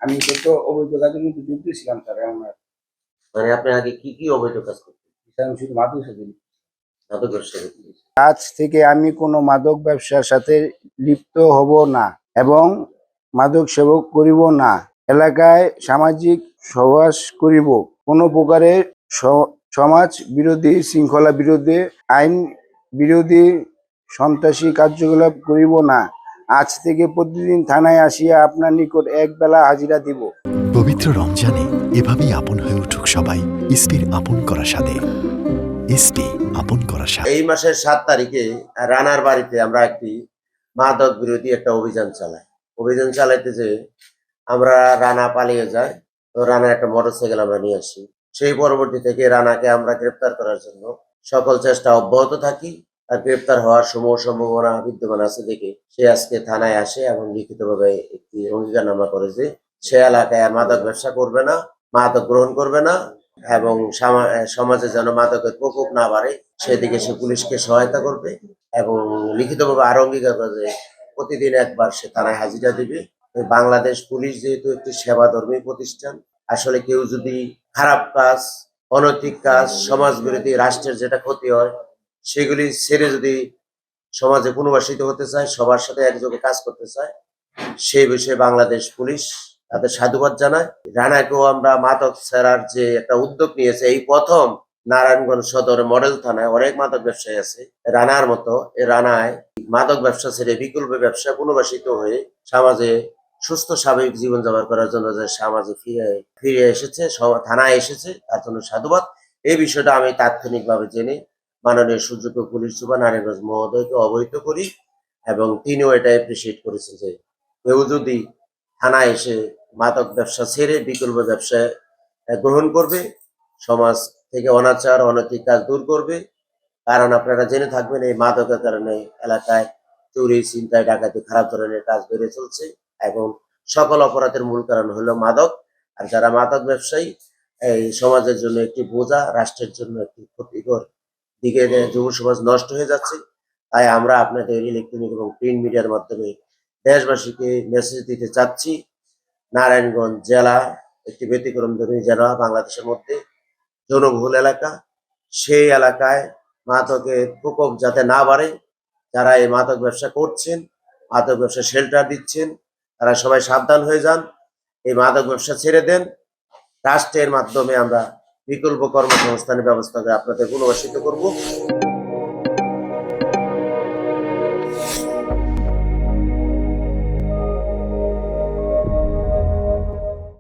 আমি তথ্য অবৈধ কাজে কিন্তু যুক্ত ছিলাম স্যার। আমার মানে আপনি আগে কি কি অবৈধ কাজ করতেন? আমি শুধু মাদক সাথে মাদক ব্যবসা করতেন। আজ থেকে আমি কোনো মাদক ব্যবসার সাথে লিপ্ত হব না এবং মাদক সেবক করিব না। এলাকায় সামাজিক সহবাস করিব। কোনো প্রকারের সমাজ বিরোধী, শৃঙ্খলা বিরোধী, আইন বিরোধী সন্ত্রাসী কার্যকলাপ করিব না। আজ থেকে প্রতিদিন থানায় আসিয়া আপনার নিকট এক বেলা হাজিরা দিব। পবিত্র রমজানে এভাবেই আপন হয়ে উঠুক সবাই ইসপির আপন করা স্বাদে। ইসপি আপন করা স্বাদ। এই মাসের 7 তারিখে রানার বাড়িতে আমরা একটি মাদক বিরোধী একটা অভিযান চালাই। অভিযান চালাইতে যে আমরা রানা পালিয়ে যাই, তো রানা একটা মোটরসাইকেল আমরা নিয়ে আসি। সেই পরবর্তী থেকে রানাকে আমরা গ্রেপ্তার করার জন্য সকল চেষ্টা অব্যাহত থাকি। আর গ্রেপ্তার হওয়ার সম্ভাবনা বিদ্যমান আছে দেখে সে আজকে থানায় আসে এবং লিখিতভাবে একটি অঙ্গীকারনামা করে যে সে এলাকায় আর মাদক ব্যবসা করবে না, মাদক গ্রহণ করবে না এবং সমাজে যেন মাদকের প্রকোপ না বাড়ে সেদিকে সে পুলিশকে সহায়তা করবে এবং লিখিতভাবে আরো অঙ্গীকার করে যে প্রতিদিন একবার সে থানায় হাজিরা দিবে। বাংলাদেশ পুলিশ যেহেতু একটি সেবাধর্মী প্রতিষ্ঠান, আসলে কেউ যদি খারাপ কাজ, অনৈতিক কাজ, সমাজ বিরোধী, রাষ্ট্রের যেটা ক্ষতি হয় সেগুলি ছেড়ে যদি সমাজে পুনর্বাসিত হতে চায়, সবার সাথে একযোগে কাজ করতে চায়, সেই বিষয়ে বাংলাদেশ পুলিশ তাদের সাধুবাদ জানায়। রানাকেও আমরা মাদক ছাড়ার যে একটা উদ্যোগ নিয়েছে, এই প্রথম নারায়ণগঞ্জ সদর মডেল থানায় অনেক মাদক ব্যবসায়ী আছে রানার মতো। রানায় মাদক ব্যবসা ছেড়ে বিকল্প ব্যবসা পুনর্বাসিত হয়ে সমাজে সুস্থ স্বাভাবিক জীবনযাপন করার জন্য যে সমাজে ফিরে এসেছে, থানায় এসেছে, তার জন্য সাধুবাদ। এই বিষয়টা আমি তাৎক্ষণিকভাবে জেনে মাননীয় সুযোগ্য পুলিশ সুপার নারায়ণগঞ্জ মহোদয়কে অবহিত করি এবং তিনিও এটা অ্যাপ্রিসিয়েট করেছেন যে কেউ যদি থানায় এসে মাদক ব্যবসা ছেড়ে বিকল্প ব্যবসা গ্রহণ করবে, সমাজ থেকে অনাচার অনৈতিক কাজ দূর করবে। কারণ আপনারা জেনে থাকবেন এই মাদকের কারণে এলাকায় চুরি, ছিনতাই, ডাকাতি, খারাপ ধরনের কাজ বেড়ে চলছে এবং সকল অপরাধের মূল কারণ হলো মাদক। আর যারা মাদক ব্যবসায়ী এই সমাজের জন্য একটি বোঝা, রাষ্ট্রের জন্য একটি ক্ষতিকর দিকে যুব সমাজ নষ্ট হয়ে যাচ্ছে। তাই আমরা আপনাদের ইলেকট্রনিক এবং প্রিন্ট মিডিয়ার মাধ্যমে দেশবাসীকে মেসেজ দিতে চাচ্ছি, নারায়ণগঞ্জ জেলা একটি ব্যতিক্রমধর্মী জেলা বাংলাদেশের মধ্যে, জনবহুল এলাকা। সেই এলাকায় মাদকের প্রকোপ যাতে না বাড়ে, যারা এই মাদক ব্যবসা করছেন, মাদক ব্যবসা শেল্টার দিচ্ছেন, তারা সবাই সাবধান হয়ে যান, এই মাদক ব্যবসা ছেড়ে দেন। রাষ্ট্রের মাধ্যমে আমরা বিকল্প কর্মসংস্থানের ব্যবস্থা করে আপনাদের পুনর্বাসিত করব।